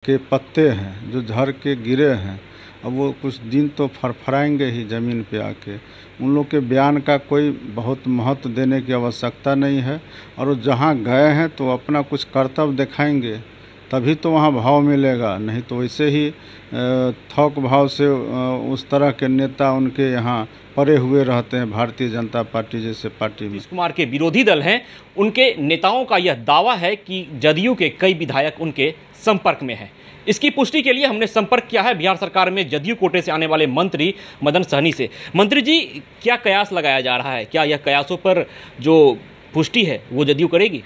के पत्ते हैं जो झड़ के गिरे हैं, अब वो कुछ दिन तो फरफराएंगे ही ज़मीन पे आके। उन लोग के बयान का कोई बहुत महत्व देने की आवश्यकता नहीं है, और वो जहाँ गए हैं तो अपना कुछ कर्तव्य दिखाएंगे, तभी तो वहाँ भाव मिलेगा। नहीं तो वैसे ही थोक भाव से उस तरह के नेता उनके यहाँ पड़े हुए रहते हैं भारतीय जनता पार्टी जैसे पार्टी में। नीतीश कुमार के विरोधी दल हैं, उनके नेताओं का यह दावा है कि जदयू के कई विधायक उनके संपर्क में हैं। इसकी पुष्टि के लिए हमने संपर्क किया है बिहार सरकार में जदयू कोटे से आने वाले मंत्री मदन सहनी से। मंत्री जी, क्या कयास लगाया जा रहा है? क्या यह कयासों पर जो पुष्टि है वो जदयू करेगी?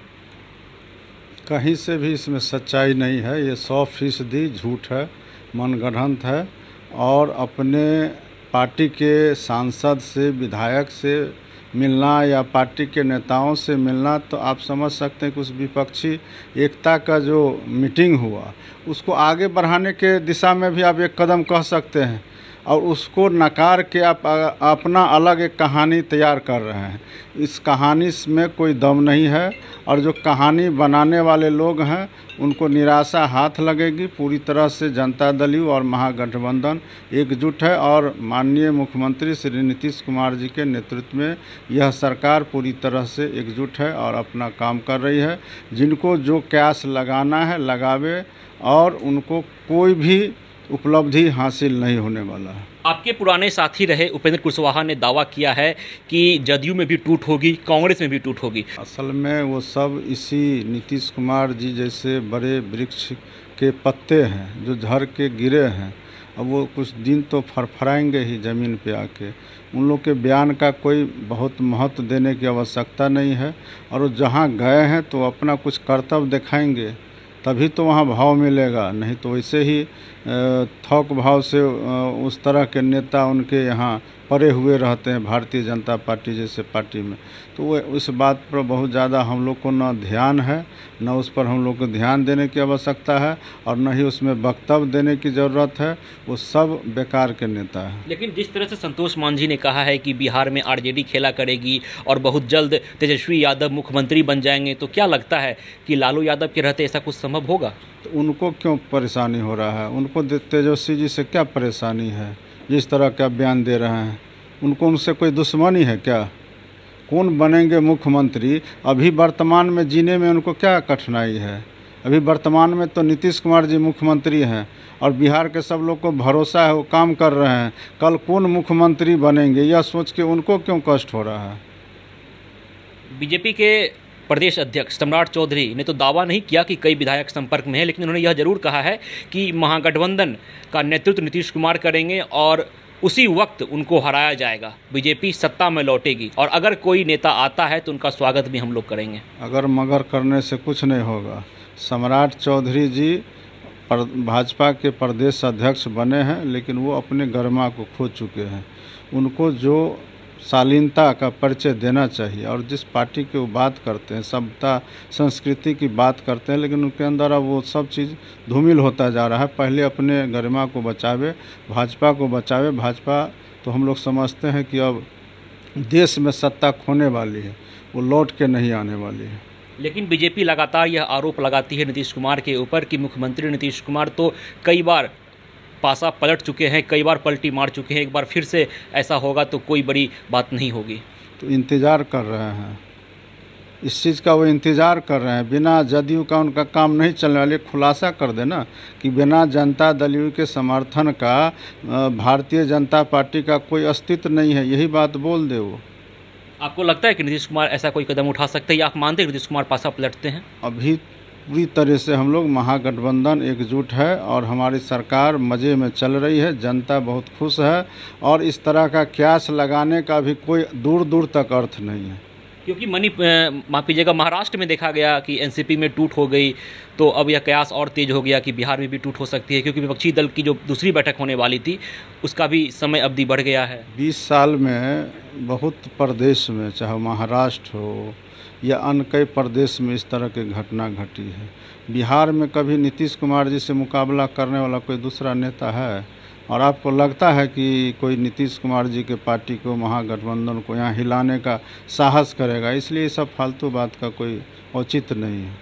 कहीं से भी इसमें सच्चाई नहीं है, ये 100% झूठ है, मनगढ़ंत है। और अपने पार्टी के सांसद से, विधायक से मिलना या पार्टी के नेताओं से मिलना, तो आप समझ सकते हैं कि उस विपक्षी एकता का जो मीटिंग हुआ उसको आगे बढ़ाने के दिशा में भी आप एक कदम कह सकते हैं, और उसको नकार के आप अपना अलग एक कहानी तैयार कर रहे हैं। इस कहानी में कोई दम नहीं है, और जो कहानी बनाने वाले लोग हैं उनको निराशा हाथ लगेगी। पूरी तरह से जनता दल और महागठबंधन एकजुट है, और माननीय मुख्यमंत्री श्री नीतीश कुमार जी के नेतृत्व में यह सरकार पूरी तरह से एकजुट है और अपना काम कर रही है। जिनको जो कयास लगाना है लगावे, और उनको कोई भी उपलब्धि हासिल नहीं होने वाला है। आपके पुराने साथी रहे उपेंद्र कुशवाहा ने दावा किया है कि जदयू में भी टूट होगी, कांग्रेस में भी टूट होगी। असल में वो सब इसी नीतीश कुमार जी जैसे बड़े वृक्ष के पत्ते हैं जो झड़ के गिरे हैं, अब वो कुछ दिन तो फरफराएंगे ही ज़मीन पे आके। उन लोग के बयान का कोई बहुत महत्व देने की आवश्यकता नहीं है, और वो जहाँ गए हैं तो अपना कुछ कर्तव्य दिखाएंगे, तभी तो वहाँ भाव मिलेगा। नहीं तो वैसे ही थोक भाव से उस तरह के नेता उनके यहाँ पड़े हुए रहते हैं भारतीय जनता पार्टी जैसे पार्टी में। तो वो उस बात पर बहुत ज़्यादा हम लोग को न ध्यान है, न उस पर हम लोग को ध्यान देने की आवश्यकता है, और न ही उसमें वक्तव्य देने की ज़रूरत है। वो सब बेकार के नेता हैं। लेकिन जिस तरह से संतोष मान जी ने कहा है कि बिहार में आरजेडी खेला करेगी और बहुत जल्द तेजस्वी यादव मुख्यमंत्री बन जाएंगे, तो क्या लगता है कि लालू यादव के रहते ऐसा कुछ संभव होगा? तो उनको क्यों परेशानी हो रहा है? उनको तेजस्वी जी से क्या परेशानी है? जिस तरह का बयान दे रहे हैं, उनको उनसे कोई दुश्मनी है क्या? कौन बनेंगे मुख्यमंत्री? अभी वर्तमान में जीने में उनको क्या कठिनाई है? अभी वर्तमान में तो नीतीश कुमार जी मुख्यमंत्री हैं, और बिहार के सब लोग को भरोसा है, वो काम कर रहे हैं। कल कौन मुख्यमंत्री बनेंगे यह सोच के उनको क्यों कष्ट हो रहा है? बीजेपी के प्रदेश अध्यक्ष सम्राट चौधरी ने तो दावा नहीं किया कि कई विधायक संपर्क में हैं, लेकिन उन्होंने यह जरूर कहा है कि महागठबंधन का नेतृत्व नीतीश कुमार करेंगे और उसी वक्त उनको हराया जाएगा, बीजेपी सत्ता में लौटेगी, और अगर कोई नेता आता है तो उनका स्वागत भी हम लोग करेंगे। अगर मगर करने से कुछ नहीं होगा। सम्राट चौधरी जी भाजपा के प्रदेश अध्यक्ष बने हैं, लेकिन वो अपने गरिमा को खो चुके हैं। उनको जो शालीनता का परिचय देना चाहिए, और जिस पार्टी की वो बात करते हैं, सभ्यता संस्कृति की बात करते हैं, लेकिन उनके अंदर अब वो सब चीज़ धूमिल होता जा रहा है। पहले अपने गरिमा को बचावे, भाजपा को बचावे। भाजपा तो हम लोग समझते हैं कि अब देश में सत्ता खोने वाली है, वो लौट के नहीं आने वाली है। लेकिन बीजेपी लगातार यह आरोप लगाती है नीतीश कुमार के ऊपर कि मुख्यमंत्री नीतीश कुमार तो कई बार पासा पलट चुके हैं, कई बार पलटी मार चुके हैं, एक बार फिर से ऐसा होगा तो कोई बड़ी बात नहीं होगी। तो इंतज़ार कर रहे हैं, इस चीज़ का वो इंतज़ार कर रहे हैं। बिना जदयू का उनका काम नहीं चलने वाले। खुलासा कर देना कि बिना जनता दल के समर्थन का भारतीय जनता पार्टी का कोई अस्तित्व नहीं है, यही बात बोल दे वो। आपको लगता है कि नीतीश कुमार ऐसा कोई कदम उठा सकते हैं, या आप मानते हैं नीतीश कुमार पासा पलटते हैं? अभी पूरी तरह से हम लोग महागठबंधन एकजुट है, और हमारी सरकार मज़े में चल रही है। जनता बहुत खुश है, और इस तरह का कयास लगाने का भी कोई दूर दूर तक अर्थ नहीं है। क्योंकि माफ कीजिएगा, महाराष्ट्र में देखा गया कि एनसीपी में टूट हो गई, तो अब यह कयास और तेज हो गया कि बिहार में भी टूट हो सकती है, क्योंकि विपक्षी दल की जो दूसरी बैठक होने वाली थी उसका भी समय अवधि बढ़ गया है। 20 साल में बहुत प्रदेश में, चाहे महाराष्ट्र हो या अन्य कई प्रदेश में, इस तरह की घटना घटी है। बिहार में कभी नीतीश कुमार जी से मुकाबला करने वाला कोई दूसरा नेता है? और आपको लगता है कि कोई नीतीश कुमार जी के पार्टी को, महागठबंधन को यहाँ हिलाने का साहस करेगा? इसलिए सब फालतू बात का कोई औचित्य नहीं है।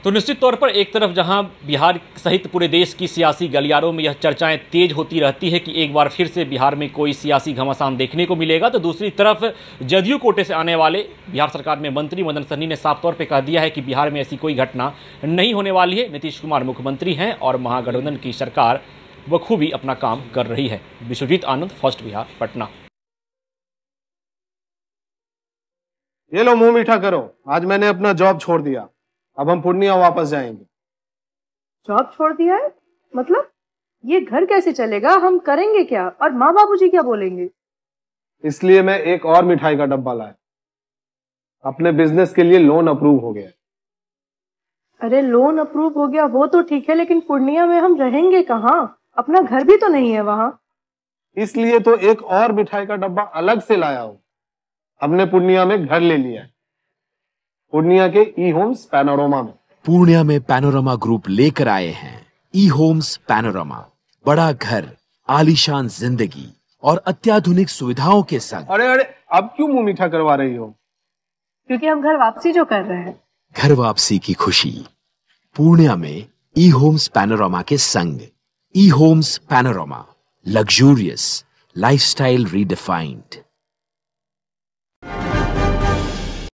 तो निश्चित तौर पर एक तरफ जहां बिहार सहित पूरे देश की सियासी गलियारों में यह चर्चाएं तेज होती रहती है कि एक बार फिर से बिहार में कोई सियासी घमासान देखने को मिलेगा, तो दूसरी तरफ जदयू कोटे से आने वाले बिहार सरकार में मंत्री मदन सहनी ने साफ तौर पर कह दिया है कि बिहार में ऐसी कोई घटना नहीं होने वाली है। नीतीश कुमार मुख्यमंत्री हैं और महागठबंधन की सरकार बखूबी अपना काम कर रही है। विश्वजीत आनंद, फर्स्ट बिहार, पटना। ये लो मुंह मीठा करो, आज मैंने अपना जॉब छोड़ दिया, अब हम पूर्णिया वापस जाएंगे। जॉब छोड़ दिया है? मतलब ये घर कैसे चलेगा, हम करेंगे क्या, और माँ बाबूजी क्या बोलेंगे? इसलिए मैं एक और मिठाई का डब्बा लाया, अपने बिजनेस के लिए लोन अप्रूव हो गया। अरे लोन अप्रूव हो गया वो तो ठीक है, लेकिन पूर्णिया में हम रहेंगे कहाँ? अपना घर भी तो नहीं है वहाँ। इसलिए तो एक और मिठाई का डब्बा अलग से लाया हूँ। हमने पूर्णिया में घर ले लिया है, पूर्णिया के ई होम्स पैनोरमा में। पूर्णिया में पैनोरमा ग्रुप लेकर आए हैं ई होम्स पैनोरमा, बड़ा घर, आलीशान जिंदगी और अत्याधुनिक सुविधाओं के संग। अरे अरे, अब क्यों मुंह मीठा करवा रही हो? क्योंकि हम घर वापसी जो कर रहे हैं। घर वापसी की खुशी पूर्णिया में ई होम्स पैनोरमा के संग। ई Homes Panorama, luxurious lifestyle redefined.